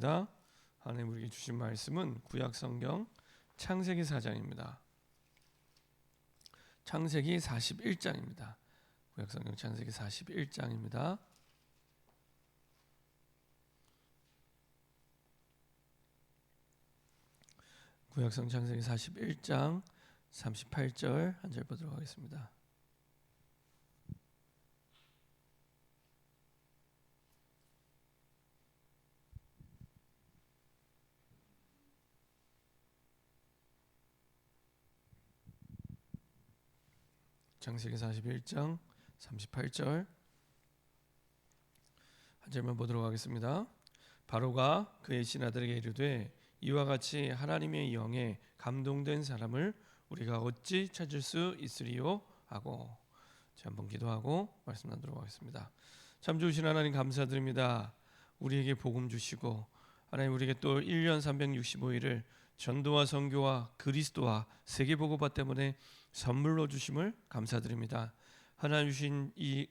하나님 우리에게 주신 말씀은 구약성경 창세기 4장입니다. 창세기 41장입니다. 구약성경 창세기 41장입니다. 구약성 창세기 41장 38절 한 절 보도록 하겠습니다. 창세기 41장 38절 한 절만 보도록 하겠습니다. 바로가 그의 신하들에게 이르되 이와 같이 하나님의 영에 감동된 사람을 우리가 어찌 찾을 수 있으리요 하고 한번 기도하고 말씀 나누도록 하겠습니다. 참 좋으신 하나님 감사드립니다. 우리에게 복음 주시고 하나님 우리에게 또 1년 365일을 전도와 선교와 그리스도와 세계복음화 때문에 선물로 주심을 감사드립니다. 하나님 주신 이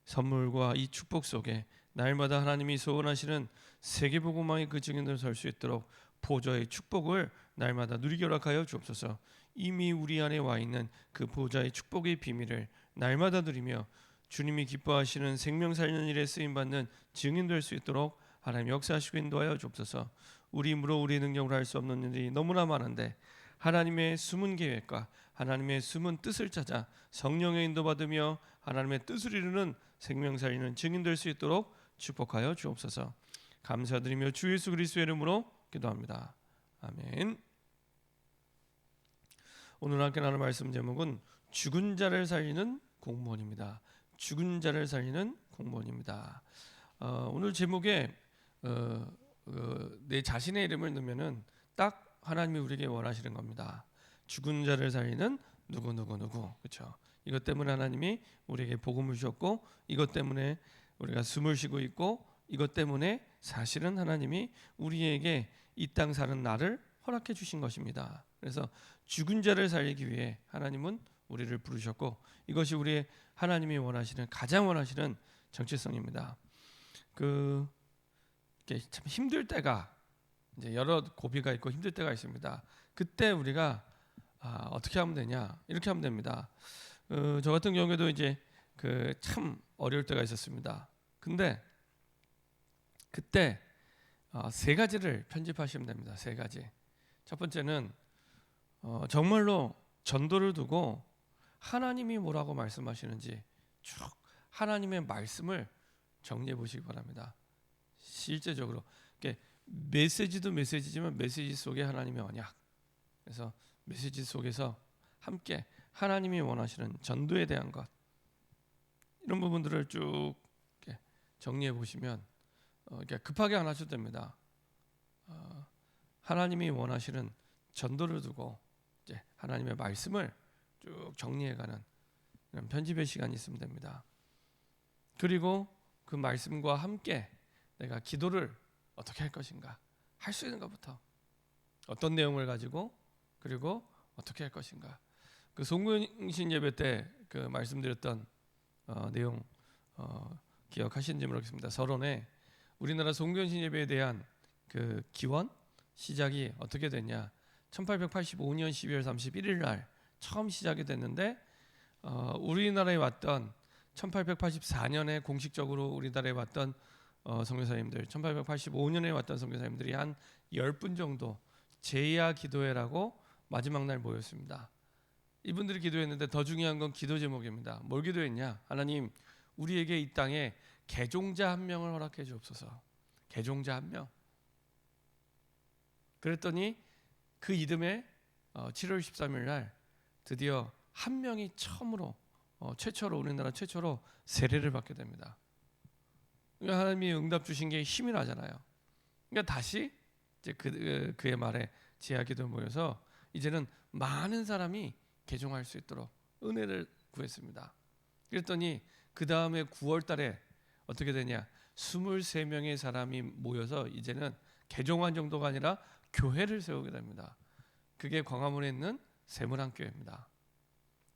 선물과 이 축복 속에 날마다 하나님이 소원하시는 세계복음화의 그 증인으로 설 수 있도록 보좌의 축복을 날마다 누리게 허락하여 주옵소서. 이미 우리 안에 와 있는 그 보좌의 축복의 비밀을 날마다 누리며 주님이 기뻐하시는 생명 살리는 일에 쓰임받는 증인 될 수 있도록 하나님 역사하시고 인도하여 주옵소서. 우리 힘으로 우리 능력으로 할 수 없는 일이 너무나 많은데 하나님의 숨은 계획과 하나님의 숨은 뜻을 찾아 성령의 인도받으며 하나님의 뜻을 이루는 생명 살리는 증인 될 수 있도록 축복하여 주옵소서. 감사드리며 주 예수 그리스도의 이름으로 기도합니다. 아멘. 오늘 함께 나눌 말씀 제목은 죽은 자를 살리는 공무원입니다. 죽은 자를 살리는 공무원입니다. 오늘 제목에 내 자신의 이름을 넣으면은 딱 하나님이 우리에게 원하시는 겁니다. 죽은 자를 살리는 누구 그렇죠? 이것 때문에 하나님이 우리에게 복음을 주셨고 이것 때문에 우리가 숨을 쉬고 있고 이것 때문에 사실은 하나님이 우리에게 이 땅 사는 나를 허락해 주신 것입니다. 그래서 죽은 자를 살리기 위해 하나님은 우리를 부르셨고 이것이 우리의 하나님이 원하시는 가장 원하시는 정체성입니다. 참 힘들 때가 이제 여러 고비가 있고 힘들 때가 있습니다. 그때 우리가 어떻게 하면 되냐? 이렇게 하면 됩니다. 저 같은 경우에도 이제 참 어려울 때가 있었습니다. 근데 그때 세 가지를 편집하시면 됩니다. 세 가지. 첫 번째는 정말로 전도를 두고 하나님이 뭐라고 말씀하시는지 쭉 하나님의 말씀을 정리해 보시기 바랍니다. 실제적으로 메시지도 메시지지만 메시지 속에 하나님의 언약. 그래서 메시지 속에서 함께 하나님이 원하시는 전도에 대한 것 이런 부분들을 쭉 정리해 보시면 급하게 안 하셔도 됩니다. 하나님이 원하시는 전도를 두고 이제 하나님의 말씀을 쭉 정리해가는 이런 편집의 시간이 있으면 됩니다. 그리고 그 말씀과 함께 내가 기도를 어떻게 할 것인가 할 수 있는 것부터 어떤 내용을 가지고 그리고 어떻게 할 것인가 그 송근신 예배 때 그 말씀드렸던 내용 기억하시는지 모르겠습니다. 서론에 우리나라 송근신 예배에 대한 그 기원 시작이 어떻게 됐냐 1885년 12월 31일 날 처음 시작이 됐는데 우리나라에 왔던 1884년에 공식적으로 우리나라에 왔던 선교사님들 1885년에 왔던 선교사님들이 한 10분 정도 제야 기도회라고 마지막 날 모였습니다. 이분들이 기도했는데 더 중요한 건 기도 제목입니다. 뭘 기도했냐? 하나님 우리에게 이 땅에 개종자 한 명을 허락해 주옵소서. 개종자 한 명. 그랬더니 그 이듬해 7월 13일 날 드디어 한 명이 처음으로 최초로 우리나라 최초로 세례를 받게 됩니다. 하나님이 응답 주신 게 힘이 나잖아요. 그러니까 다시 이제 그의 말에 제야기도 모여서 이제는 많은 사람이 개종할 수 있도록 은혜를 구했습니다. 그랬더니 그 다음에 9월 달에 어떻게 되냐 23명의 사람이 모여서 이제는 개종한 정도가 아니라 교회를 세우게 됩니다. 그게 광화문에 있는 세문안교회입니다.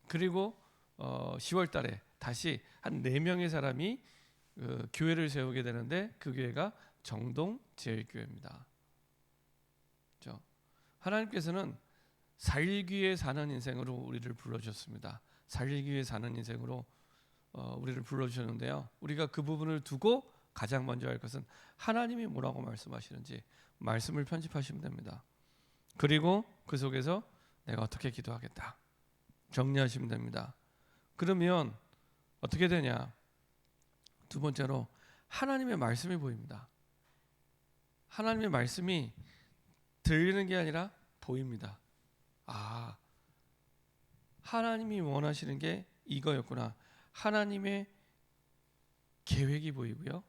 그리고 10월 달에 다시 한 4명의 사람이 교회를 세우게 되는데 그 교회가 정동 제일교회입니다. 그렇죠? 하나님께서는 살기 위해 사는 인생으로 우리를 불러주셨습니다. 살기 위해 사는 인생으로 우리를 불러주셨는데요. 우리가 그 부분을 두고 가장 먼저 할 것은 하나님이 뭐라고 말씀하시는지 말씀을 편집하시면 됩니다. 그리고 그 속에서 내가 어떻게 기도하겠다 정리하시면 됩니다. 그러면 어떻게 되냐? 두 번째로 하나님의 말씀이 보입니다. 하나님의 말씀이 들리는 게 아니라 보입니다. 아, 하나님이 원하시는 게 이거였구나. 하나님의 계획이 보이고요.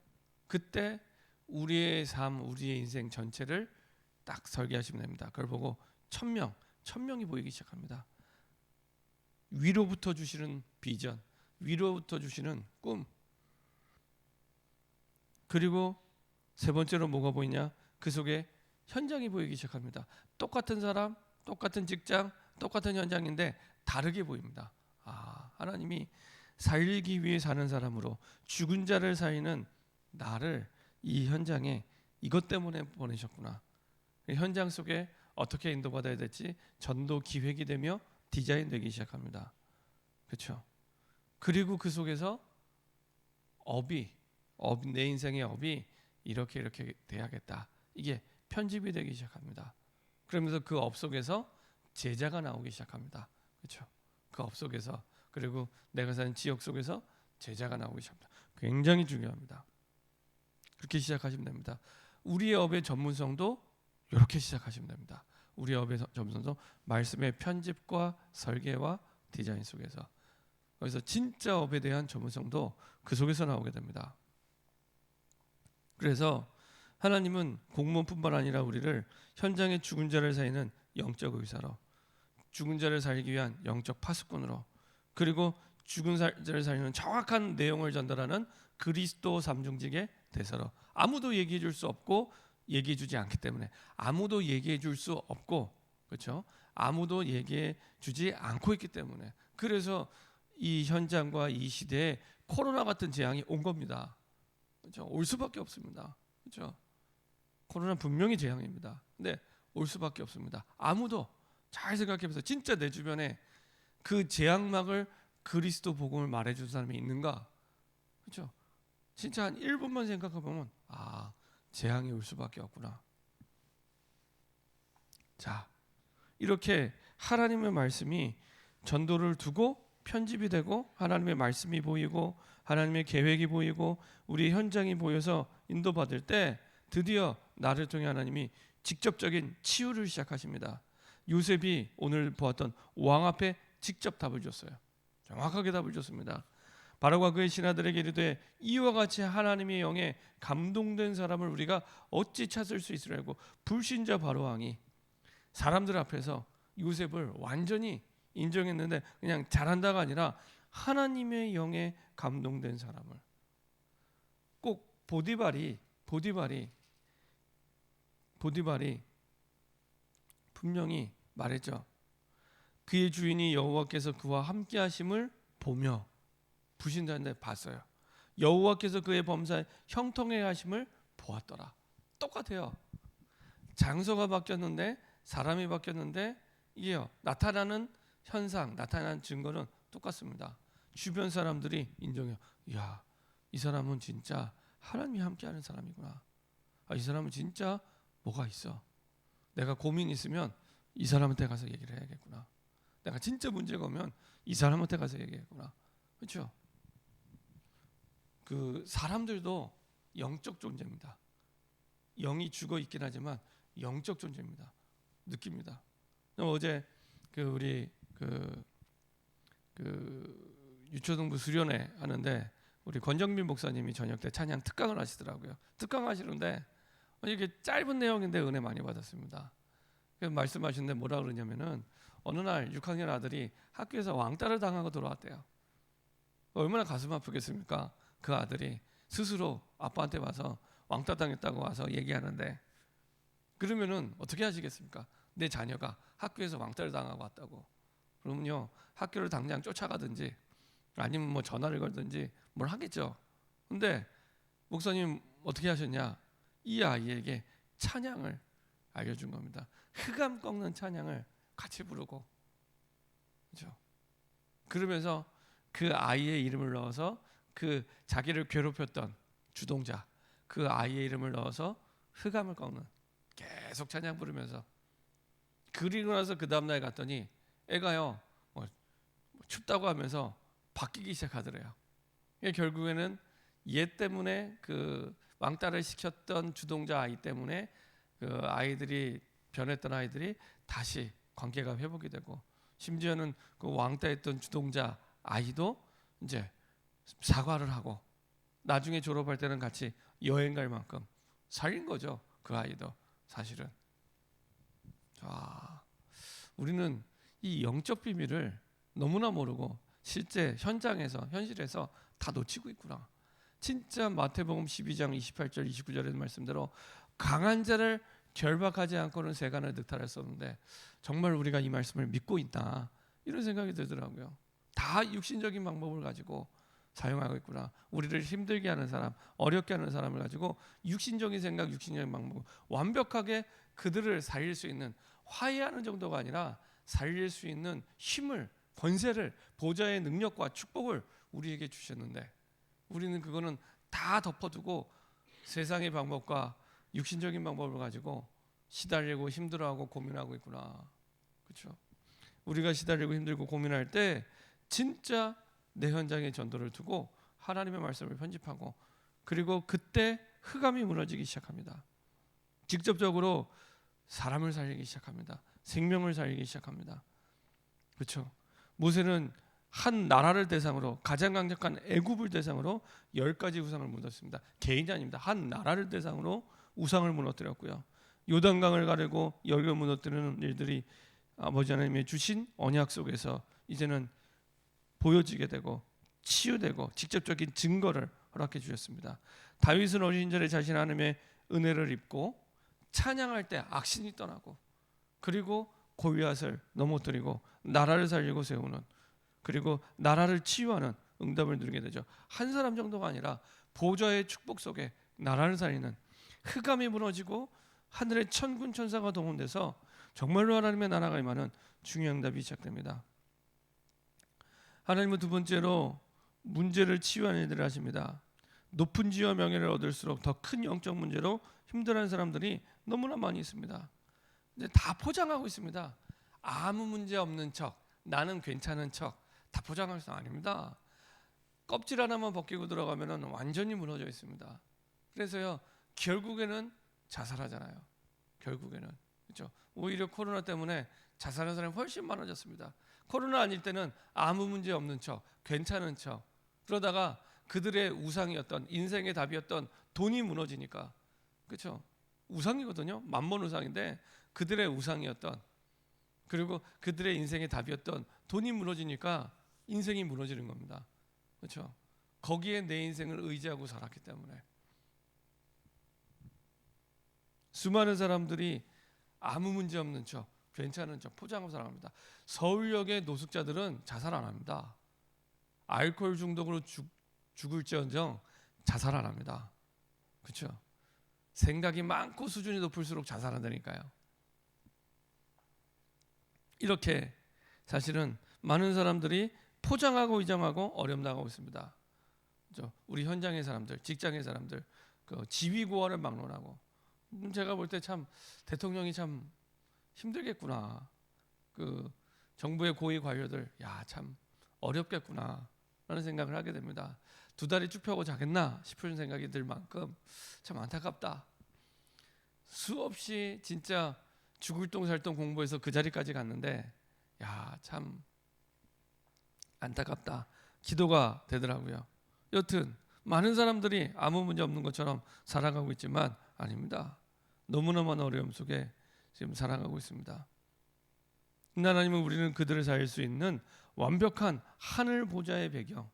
그때 우리의 삶, 우리의 인생 전체를 딱 설계하시면 됩니다. 그걸 보고 천명이 보이기 시작합니다. 위로부터 주시는 비전, 위로부터 주시는 꿈. 그리고 세 번째로 뭐가 보이냐? 그 속에 현장이 보이기 시작합니다. 똑같은 사람, 똑같은 직장, 똑같은 현장인데 다르게 보입니다. 아, 하나님이 살기 위해 사는 사람으로 죽은 자를 살리는 나를 이 현장에 이것 때문에 보내셨구나. 현장 속에 어떻게 인도받아야 될지 전도 기획이 되며 디자인되기 시작합니다. 그렇죠? 그리고 그 속에서 내 인생의 업이 이렇게 돼야겠다. 이게 편집이 되기 시작합니다. 그러면서 그 업 속에서 제자가 나오기 시작합니다. 그렇죠? 그 업 속에서 그리고 내가 사는 지역 속에서 제자가 나오기 시작합니다. 굉장히 중요합니다. 그렇게 시작하시면 됩니다. 우리의 업의 전문성도 이렇게 시작하시면 됩니다. 우리의 업의 전문성도 말씀의 편집과 설계와 디자인 속에서 그래서 진짜 업에 대한 전문성도 그 속에서 나오게 됩니다. 그래서 하나님은 공무원뿐만 아니라 우리를 현장의 죽은 자를 살리는 영적 의사로, 죽은 자를 살리기 위한 영적 파수꾼으로, 그리고 죽은 자를 살리는 정확한 내용을 전달하는 그리스도 삼중직의 대사로, 아무도 얘기해 줄 수 없고 얘기해 주지 않기 때문에 아무도 얘기해 줄 수 없고, 그렇죠? 아무도 얘기해 주지 않고 있기 때문에 그래서 이 현장과 이 시대에 코로나 같은 재앙이 온 겁니다. 그렇죠? 올 수밖에 없습니다. 그렇죠? 코로나 분명히 재앙입니다. 근데 올 수밖에 없습니다. 아무도 잘 생각해보세요. 진짜 내 주변에 그 재앙막을 그리스도 복음을 말해준 사람이 있는가? 그렇죠? 진짜 한 1분만 생각해보면 아, 재앙이 올 수밖에 없구나. 자, 이렇게 하나님의 말씀이 전도를 두고 편집이 되고 하나님의 말씀이 보이고 하나님의 계획이 보이고 우리 현장이 보여서 인도받을 때 드디어 나를 통해 하나님이 직접적인 치유를 시작하십니다. 요셉이 오늘 보았던 왕 앞에 직접 답을 줬어요. 정확하게 답을 줬습니다. 바로가 그의 신하들에게 이르되 이와 같이 하나님의 영에 감동된 사람을 우리가 어찌 찾을 수 있으리고, 불신자 바로 왕이 사람들 앞에서 요셉을 완전히 인정했는데 그냥 잘한다가 아니라 하나님의 영에 감동된 사람을, 꼭 보디발이 분명히 말했죠. 그의 주인이 여호와께서 그와 함께 하심을 보며, 불신자인데 봤어요. 여호와께서 그의 범사에 형통해 하심을 보았더라. 똑같아요. 장소가 바뀌었는데 사람이 바뀌었는데 이게요, 나타나는 현상, 나타나는 증거는 똑같습니다. 주변 사람들이 인정해요. 이야, 이 사람은 진짜 하나님이 함께하는 사람이구나. 아, 이 사람은 진짜 뭐가 있어. 내가 고민 있으면 이 사람한테 가서 얘기를 해야겠구나. 내가 진짜 문제가 오면 이 사람한테 가서 얘기해야겠구나. 그렇죠? 그 사람들도 영적 존재입니다. 영이 죽어 있긴 하지만 영적 존재입니다. 느낍니다. 어제 우리 유초등부 수련회 하는데 우리 권정민 목사님이 저녁 때 찬양 특강을 하시더라고요. 특강 하시는데 이게 짧은 내용인데 은혜 많이 받았습니다. 말씀하시는데 뭐라 그러냐면은 어느 날 6학년 아들이 학교에서 왕따를 당하고 돌아왔대요. 얼마나 가슴 아프겠습니까? 그 아들이 스스로 아빠한테 와서 왕따 당했다고 와서 얘기하는데, 그러면은 어떻게 하시겠습니까? 내 자녀가 학교에서 왕따를 당하고 왔다고. 그러면요, 학교를 당장 쫓아가든지 아니면 뭐 전화를 걸든지 뭘 하겠죠. 근데 목사님 어떻게 하셨냐? 이 아이에게 찬양을 알려준 겁니다. 흑암 꺾는 찬양을 같이 부르고, 그렇죠? 그러면서 그 아이의 이름을 넣어서 그 자기를 괴롭혔던 주동자, 그 아이의 이름을 넣어서 흑암을 꺾는, 계속 찬양 부르면서. 그리고 나서 그 다음날 갔더니 애가요 춥다고 하면서 바뀌기 시작하더래요. 결국에는 얘 때문에 그 왕따를 시켰던 주동자 아이 때문에 그 아이들이 변했던 아이들이 다시 관계가 회복이 되고, 심지어는 그 왕따했던 주동자 아이도 이제 사과를 하고 나중에 졸업할 때는 같이 여행 갈 만큼 살린 거죠. 그 아이도 사실은. 자, 우리는 이 영적 비밀을 너무나 모르고 실제 현장에서 현실에서 다 놓치고 있구나. 진짜 마태복음 12장 28절 29절의 말씀대로 강한 자를 결박하지 않고는 세간을 늑탈할 수 없는데 정말 우리가 이 말씀을 믿고 있다, 이런 생각이 들더라고요. 다 육신적인 방법을 가지고 사용하고 있구나. 우리를 힘들게 하는 사람, 어렵게 하는 사람을 가지고 육신적인 생각, 육신적인 방법, 완벽하게 그들을 살릴 수 있는, 화해하는 정도가 아니라 살릴 수 있는 힘을, 권세를, 보좌의 능력과 축복을 우리에게 주셨는데 우리는 그거는 다 덮어두고 세상의 방법과 육신적인 방법을 가지고 시달리고 힘들어하고 고민하고 있구나. 그렇죠? 우리가 시달리고 힘들고 고민할 때 진짜 내 현장에 전도를 두고 하나님의 말씀을 편집하고, 그리고 그때 흑암이 무너지기 시작합니다. 직접적으로 사람을 살리기 시작합니다. 생명을 살리기 시작합니다. 그렇죠? 모세는 한 나라를 대상으로, 가장 강력한 애굽을 대상으로 10가지 우상을 무너뜨렸습니다. 개인이 아닙니다. 한 나라를 대상으로 우상을 무너뜨렸고요. 요단강을 가르고 열을 무너뜨리는 일들이 아버지 하나님의 주신 언약 속에서 이제는 보여지게 되고 치유되고 직접적인 증거를 허락해 주셨습니다. 다윗은 어린 시절에 자신 하나님의 은혜를 입고 찬양할 때 악신이 떠나고, 그리고 골리앗을 넘어뜨리고 나라를 살리고 세우는, 그리고 나라를 치유하는 응답을 누리게 되죠. 한 사람 정도가 아니라 보좌의 축복 속에 나라를 살리는, 흑암이 무너지고 하늘의 천군 천사가 동원돼서 정말로 하나님의 나라가 임하는 중요한 응답이 시작됩니다. 하나님은 두 번째로 문제를 치유하는 일들을 하십니다. 높은 지위와 명예를 얻을수록 더 큰 영적 문제로 힘들어하는 사람들이 너무나 많이 있습니다. 근데 다 포장하고 있습니다. 아무 문제 없는 척, 나는 괜찮은 척, 다 포장할 수 아닙니다. 껍질 하나만 벗기고 들어가면 완전히 무너져 있습니다. 그래서요, 결국에는 자살하잖아요. 결국에는, 그렇죠? 오히려 코로나 때문에 자살하는 사람이 훨씬 많아졌습니다. 코로나 아닐 때는 아무 문제 없는 척, 괜찮은 척, 그러다가 그들의 우상이었던, 인생의 답이었던 돈이 무너지니까, 그렇죠? 우상이거든요. 만번 우상인데 그들의 우상이었던, 그리고 그들의 인생의 답이었던 돈이 무너지니까 인생이 무너지는 겁니다. 그렇죠? 거기에 내 인생을 의지하고 살았기 때문에 수많은 사람들이 아무 문제 없는 척, 괜찮은 척 포장하고 살아갑니다. 서울역의 노숙자들은 자살 안 합니다. 알코올 중독으로 죽을지언정 자살 안 합니다. 그렇죠? 생각이 많고 수준이 높을수록 자살한다니까요. 이렇게 사실은 많은 사람들이 포장하고 위장하고 어렵나가고 있습니다. 그렇죠? 우리 현장의 사람들, 직장의 사람들, 그 지위고하를 막론하고, 제가 볼 때 참 대통령이 참 힘들겠구나. 그 정부의 고위 관료들, 야, 참 어렵겠구나 라는 생각을 하게 됩니다. 두 다리 쭉 펴고 자겠나 싶은 생각이 들 만큼 참 안타깝다. 수없이 진짜 죽을 똥 살 똥 공부해서 그 자리까지 갔는데, 야, 참 안타깝다. 기도가 되더라고요. 여튼 많은 사람들이 아무 문제 없는 것처럼 살아가고 있지만 아닙니다. 너무나 많은 어려움 속에 지금 살아가고 있습니다. 하나님은 우리는 그들을 살릴 수 있는 완벽한 하늘 보좌의 배경,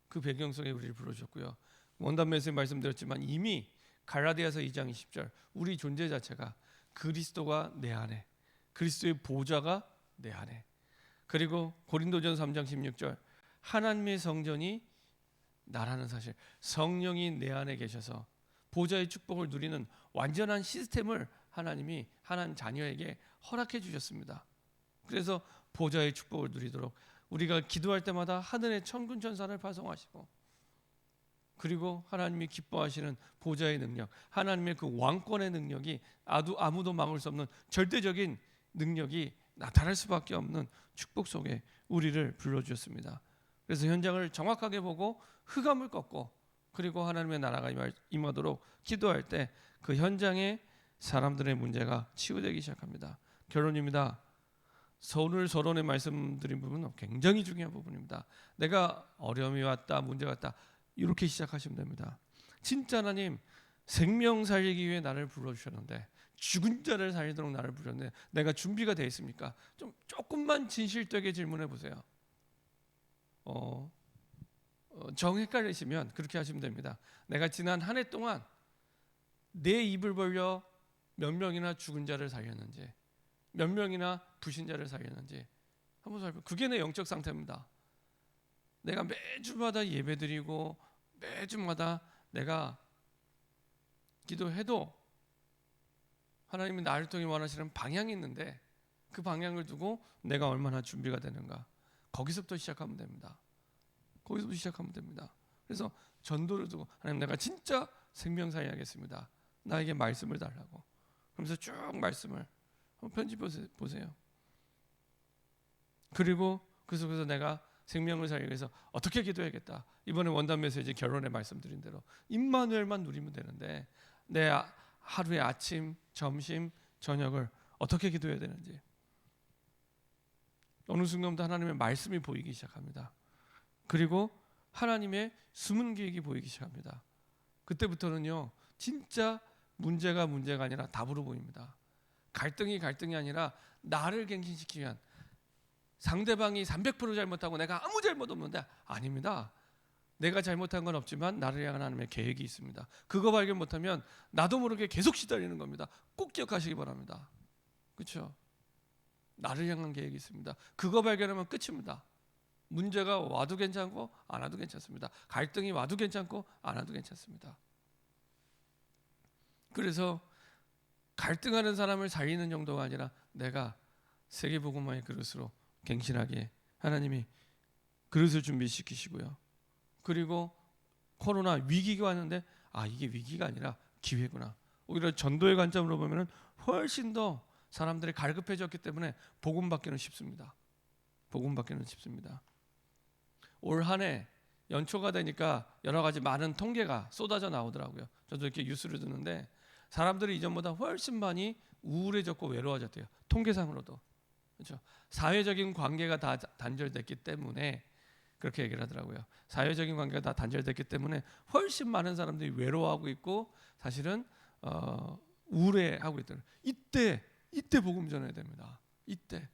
그 배경 속에 우리를 부르셨고요. 원단 메시지 말씀드렸지만 이미 갈라디아서 2장 20절, 우리 존재 자체가 그리스도가 내 안에, 그리스도의 보좌가 내 안에, 그리고 고린도전서 3장 16절, 하나님의 성전이 나라는 사실, 성령이 내 안에 계셔서 보좌의 축복을 누리는 완전한 시스템을 하나님이 하나님 자녀에게 허락해 주셨습니다. 그래서 보좌의 축복을 누리도록 우리가 기도할 때마다 하늘의 천군 천사를 파송하시고, 그리고 하나님이 기뻐하시는 보좌의 능력, 하나님의 그 왕권의 능력이 아무도 막을 수 없는 절대적인 능력이 나타날 수밖에 없는 축복 속에 우리를 불러주셨습니다. 그래서 현장을 정확하게 보고 흑암을 꺾고, 그리고 하나님의 나라가 임하도록 기도할 때 그 현장에 사람들의 문제가 치유되기 시작합니다. 결론입니다. 오늘 서론에 말씀드린 부분은 굉장히 중요한 부분입니다. 내가 어려움이 왔다, 문제가 왔다, 이렇게 시작하시면 됩니다. 진짜 하나님 생명 살리기 위해 나를 불러주셨는데, 죽은 자를 살리도록 나를 부르셨는데 내가 준비가 되어 있습니까? 조금만 진실되게 질문해 보세요. 정 헷갈리시면 그렇게 하시면 됩니다. 내가 지난 한 해 동안 내 입을 벌려 몇 명이나 죽은 자를 살렸는지, 몇 명이나 부신 자를 살렸는지 한번 살펴보세요. 그게 내 영적 상태입니다. 내가 매주마다 예배드리고 매주마다 내가 기도해도 하나님이 나를 통해 원하시는 방향이 있는데, 그 방향을 두고 내가 얼마나 준비가 되는가, 거기서부터 시작하면 됩니다. 거기서부터 시작하면 됩니다. 그래서 전도를 두고 하나님, 내가 진짜 생명 살리겠습니다. 나에게 말씀을 달라고. 그러면서 쭉 말씀을 한번 편집해 보세요. 그리고 그 속에서 내가 생명을 살리기 위해서 어떻게 기도해야겠다. 이번에 원단 메시지 결론에 말씀드린 대로 임마누엘만 누리면 되는데, 내 하루의 아침, 점심, 저녁을 어떻게 기도해야 되는지, 어느 순간부터 하나님의 말씀이 보이기 시작합니다. 그리고 하나님의 숨은 계획이 보이기 시작합니다. 그때부터는요, 진짜 문제가 아니라 답으로 보입니다. 갈등이 아니라 나를 갱신시키기 위한, 상대방이 300% 잘못하고 내가 아무 잘못 없는데, 아닙니다. 내가 잘못한 건 없지만 나를 향한 하나님의 계획이 있습니다. 그거 발견 못하면 나도 모르게 계속 시달리는 겁니다. 꼭 기억하시기 바랍니다. 그렇죠? 나를 향한 계획이 있습니다. 그거 발견하면 끝입니다. 문제가 와도 괜찮고 안 와도 괜찮습니다. 갈등이 와도 괜찮고 안 와도 괜찮습니다. 그래서 갈등하는 사람을 살리는 정도가 아니라 내가 세계복음화의 그릇으로 갱신하게 하나님이 그릇을 준비시키시고요. 그리고 코로나 위기가 왔는데, 이게 위기가 아니라 기회구나. 오히려 전도의 관점으로 보면 훨씬 더 사람들이 갈급해졌기 때문에 복음 받기는 쉽습니다. 복음 받기는 쉽습니다. 올 한 해 연초가 되니까 여러 가지 많은 통계가 쏟아져 나오더라고요. 저도 이렇게 뉴스를 듣는데 사람들이 이전보다 훨씬 많이 우울해졌고 외로워졌대요. 통계상으로도. 그렇죠? 사회적인 관계가 다 단절됐기 때문에 그렇게 얘기를 하더라고요. 사회적인 관계가 다 단절됐기 때문에 훨씬 많은 사람들이 외로워하고 있고, 사실은 우울해하고 있더라고요. 이때 복음 전해야 됩니다. 이때.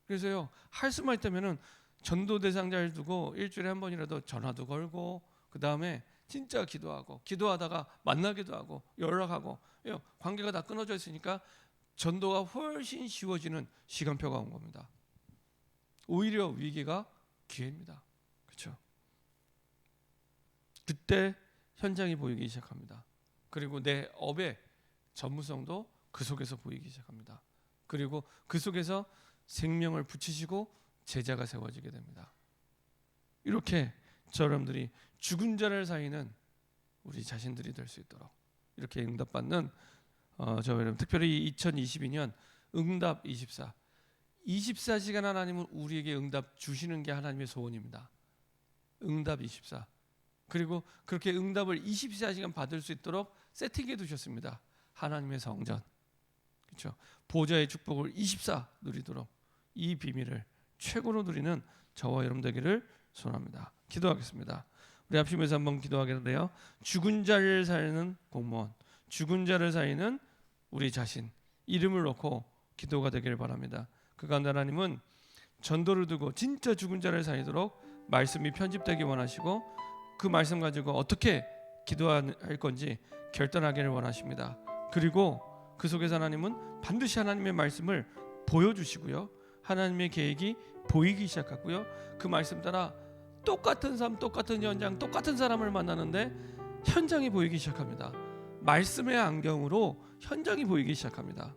그래서요, 할 수만 있다면은 전도 대상자를 두고 일주일에 한 번이라도 전화도 걸고, 그 다음에 진짜 기도하다가 만나기도 하고 연락하고, 관계가 다 끊어져 있으니까 전도가 훨씬 쉬워지는 시간표가 온 겁니다. 오히려 위기가 기회입니다. 그렇죠? 그때 현장이 보이기 시작합니다. 그리고 내 업의 전무성도 그 속에서 보이기 시작합니다. 그리고 그 속에서 생명을 붙이시고 제자가 세워지게 됩니다. 이렇게 여러분들이 죽은 자를 살리는 우리 자신들이 될 수 있도록 이렇게 응답받는 저 여러분, 특별히 2022년 응답 24시간 하나님은 우리에게 응답 주시는 게 하나님의 소원입니다. 응답 24. 그리고 그렇게 응답을 24시간 받을 수 있도록 세팅해 두셨습니다. 하나님의 성전, 그렇죠? 보좌의 축복을 24 누리도록 이 비밀을 최고로 누리는 저와 여러분 되기를 소원합니다. 기도하겠습니다. 우리 합심해서 한번 기도하겠는데요. 죽은 자를 살리는 공무원, 죽은 자를 살리는 우리 자신, 이름을 놓고 기도가 되기를 바랍니다. 그 가운데 하나님은 전도를 두고 진짜 죽은 자를 살리도록 말씀이 편집되기 원하시고, 그 말씀 가지고 어떻게 기도할 건지 결단하기를 원하십니다. 그리고 그 속에서 하나님은 반드시 하나님의 말씀을 보여주시고요, 하나님의 계획이 보이기 시작하고요, 그 말씀 따라 똑같은 삶, 똑같은 현장, 똑같은 사람을 만나는데 현장이 보이기 시작합니다. 말씀의 안경으로 현장이 보이기 시작합니다.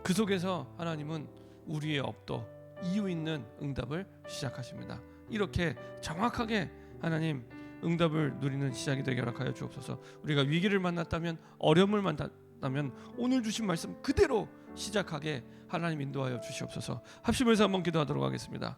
그 속에서 하나님은 우리의 업도 이유 있는 응답을 시작하십니다. 이렇게 정확하게 하나님 응답을 누리는 시작이 되게 허락하여 주옵소서. 우리가 위기를 만났다면, 어려움을 만났다면 오늘 주신 말씀 그대로 시작하게 하나님 인도하여 주시옵소서. 합심해서 한번 기도하도록 하겠습니다.